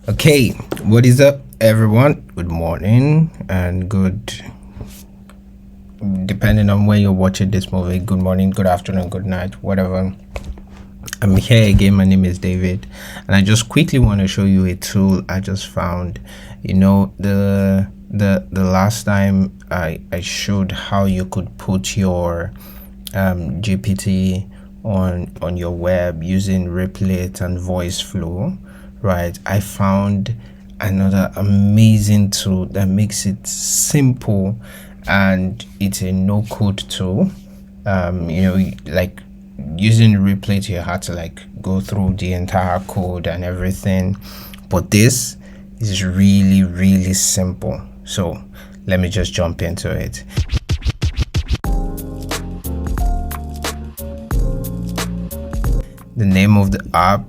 Okay, what is up, everyone? Good morning and good, depending on where you're watching this movie, good morning, good afternoon, good night, whatever. I'm here again. My name is David, and I just quickly want to show you a tool I just found. The last time I showed how you could put your GPT on your web using Replit and voice flow, right? I found another amazing tool that makes it simple, and it's a no-code tool. Like using Replit, you had to like go through the entire code and everything, but this is really simple. So let me just jump into it. The name of the app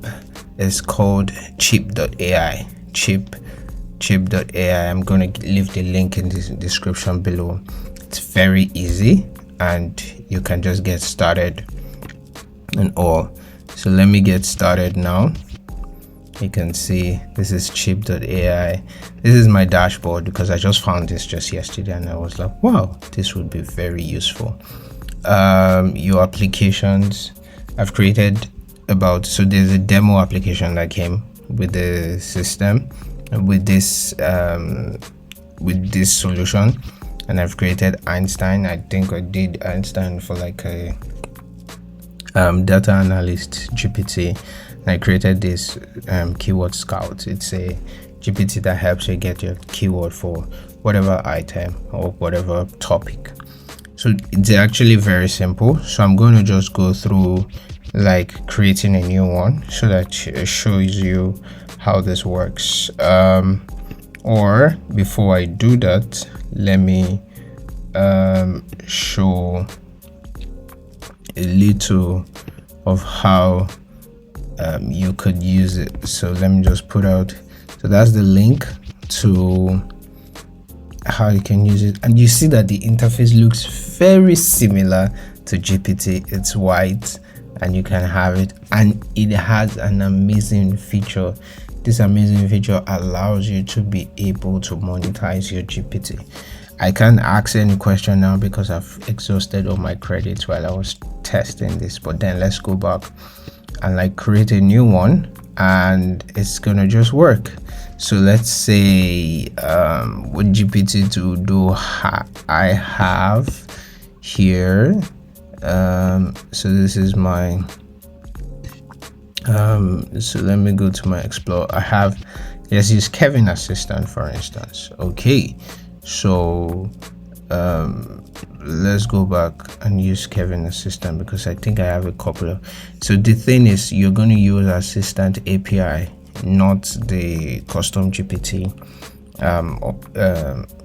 is called Chipp.ai. Chipp.ai. I'm going to leave the link in the description below. It's very easy and you can just get started and all. So let me get started now. You can see this is Chipp.ai. This is my dashboard because I just found this just yesterday and I was like, wow, this would be very useful. Your applications, I've created so there's a demo application that came with the system with this solution, and I've created Einstein. I think I did Einstein for like a data analyst GPT, and I created this keyword scout. It's a GPT that helps you get your keyword for whatever item or whatever topic. So it's actually very simple. So I'm going to just go through like creating a new one so that it shows you how this works. Or before I do that, let me show a little of how you could use it. So let me just put out, so that's the link to how you can use it, and you see that the interface looks very similar to GPT. It's white and you can have it, and it has an amazing feature. This amazing feature allows you to be able to monetize your GPT. I can't ask any question now because I've exhausted all my credits while I was testing this, but then let's go back and like create a new one and it's gonna just work. So let's say what GPT to do I have here. So this is my so let me go to my Explore. I have, let's use Kevin Assistant for instance. Okay, so let's go back and use Kevin Assistant because I think I have a couple of, so the thing is you're going to use Assistant API, not the custom GPT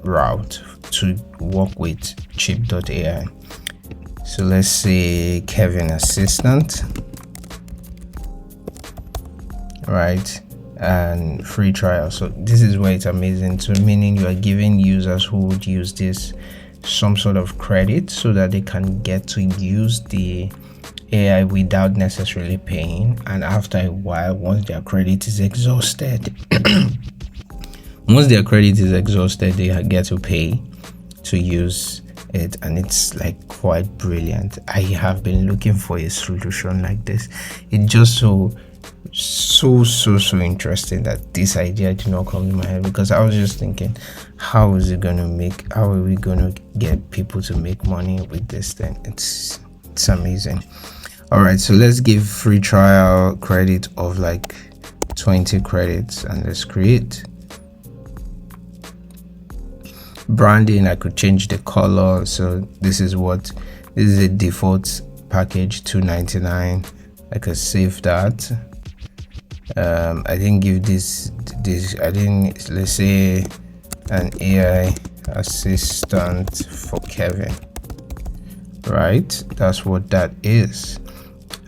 route to work with Chipp.ai. So let's say Kevin Assistant, right, and free trial. So this is where it's amazing. So meaning you are giving users who would use this some sort of credit so that they can get to use the AI without necessarily paying. And after a while, once their credit is exhausted, they get to pay to use it, and it's like quite brilliant. I have been looking for a solution like this. It's just so interesting that this idea did not come to my head, because I was just thinking, how are we gonna get people to make money with this thing? It's amazing. All right, so let's give free trial credit of like 20 credits and let's create. Branding, I could change the color. So this is a default package, $2.99. I could save that. I didn't give this let's say an AI assistant for Kevin, right? That's what that is.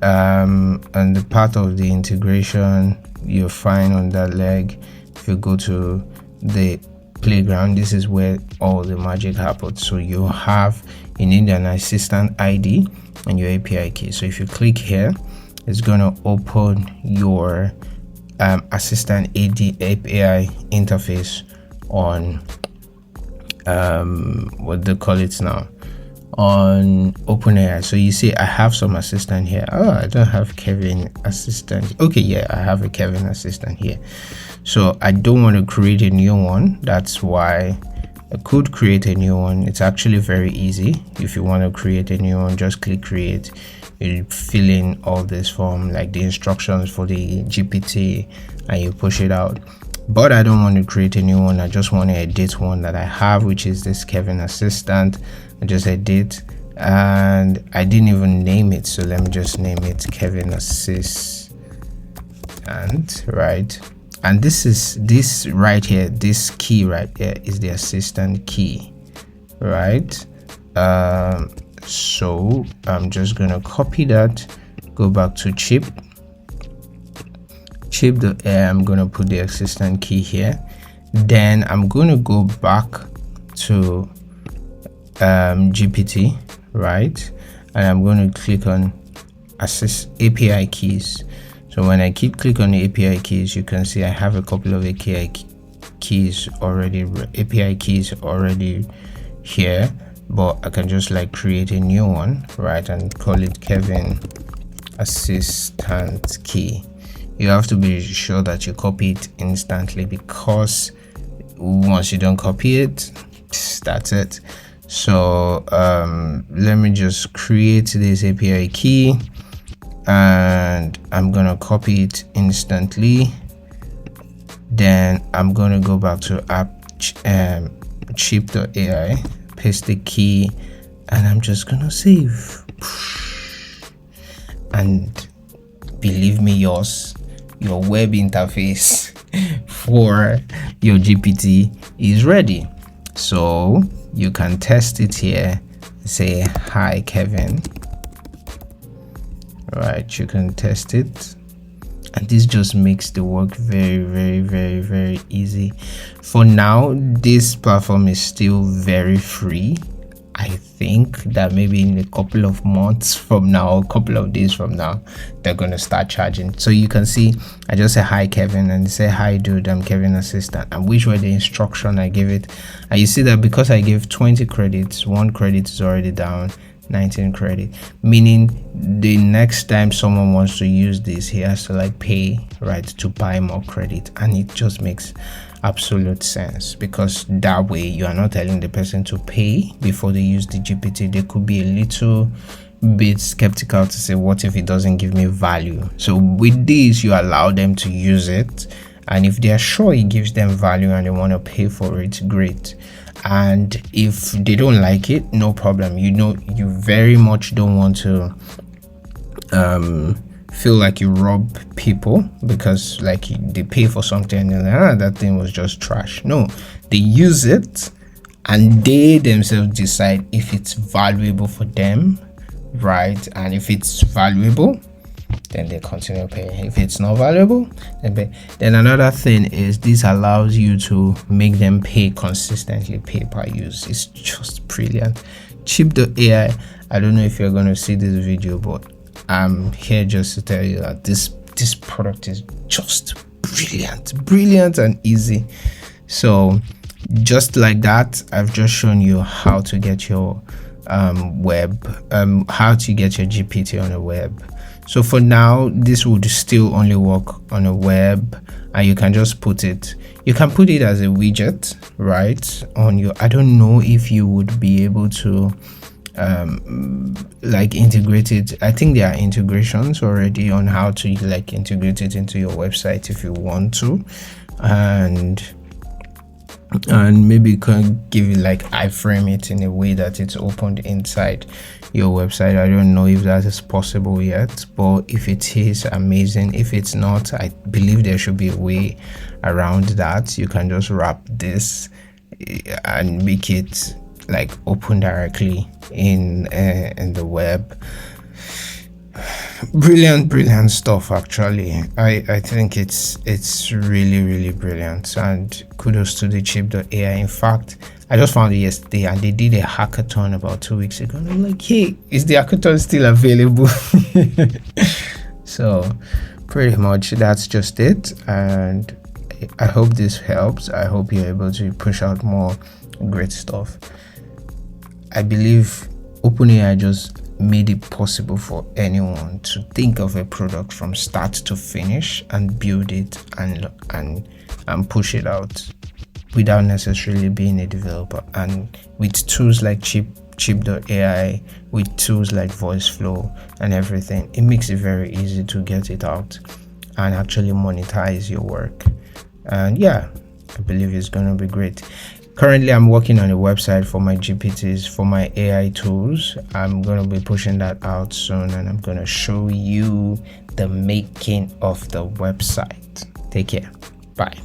And the part of the integration, you're fine on that leg. If you go to the playground, this is where all the magic happens. So you need an assistant ID and your API key. So if you click here, it's gonna open your assistant API interface on what they call it now, on OpenAI. So you see I have some assistant here. Oh, I don't have Kevin assistant. Okay, yeah, I have a Kevin assistant here. So I don't want to create a new one. That's why I could create a new one. It's actually very easy. If you want to create a new one, just click create. You fill in all this form, like the instructions for the GPT, and you push it out. But I don't want to create a new one. I just want to edit one that I have, which is this Kevin assistant. I just edit, and I didn't even name it, so let me just name it Kevin assistant, right? And this right here, this key right here is the assistant key, right? So I'm just gonna copy that, go back to Chipp.ai. I'm gonna put the assistant key here. Then I'm gonna go back to GPT, right? And I'm going to click on assist API keys. So when I click on the API keys, you can see I have a couple of API keys already here, but I can just like create a new one, right, and call it Kevin assistant key. You have to be sure that you copy it instantly, because once you don't copy it, that's it. So let me just create this API key, and I'm gonna copy it instantly. Then I'm gonna go back to Chipp.ai, paste the key, and I'm just gonna save. And believe me, your web interface for your GPT is ready. So you can test it here. Say hi Kevin, right? You can test it, and this just makes the work very easy. For now, this platform is still very free. I think that maybe in a couple of months from now, a couple of days from now, they're gonna start charging. So you can see I just say hi Kevin, and say hi dude, I'm Kevin assistant, and which were the instruction I gave it. And you see that because I gave 20 credits, 1 credit is already down, 19 credit, meaning the next time someone wants to use this, he has to like pay, right, to buy more credit. And it just makes absolute sense, because that way you are not telling the person to pay before they use the GPT. They could be a little bit skeptical to say, what if it doesn't give me value? So with this, you allow them to use it, and if they are sure it gives them value and they want to pay for it, great. And if they don't like it, no problem. You very much don't want to feel like you rob people, because like they pay for something and that thing was just trash. No, they use it and they themselves decide if it's valuable for them, right? And if it's valuable, then they continue paying. If it's not valuable, then pay. Then another thing is this allows you to make them pay consistently, pay per use. It's just brilliant. Chipp.ai, I don't know if you're going to see this video, but I'm here just to tell you that this product is just brilliant and easy. So just like that, I've just shown you how to get your how to get your GPT on the web. So for now, this would still only work on a web, and you can just put it as a widget, right, on your, I don't know if you would be able to like integrate it. I think there are integrations already on how to like integrate it into your website if you want to, and maybe you can give it like iframe it in a way that it's opened inside your website. I don't know if that is possible yet, but if it is, amazing. If it's not, I believe there should be a way around that. You can just wrap this and make it like open directly in the web. Brilliant stuff. Actually, I think it's really brilliant, and kudos to the Chipp.ai. In fact, I just found it yesterday, and they did a hackathon about 2 weeks ago, and I'm like, hey, is the hackathon still available? So pretty much that's just it. And I hope this helps. I hope you're able to push out more great stuff. I believe OpenAI just made it possible for anyone to think of a product from start to finish and build it and push it out without necessarily being a developer. And with tools like Chipp.ai, with tools like voice flow and everything, it makes it very easy to get it out and actually monetize your work. And yeah, I believe it's going to be great. Currently, I'm working on a website for my GPTs, for my AI tools. I'm going to be pushing that out soon, and I'm going to show you the making of the website. Take care. Bye.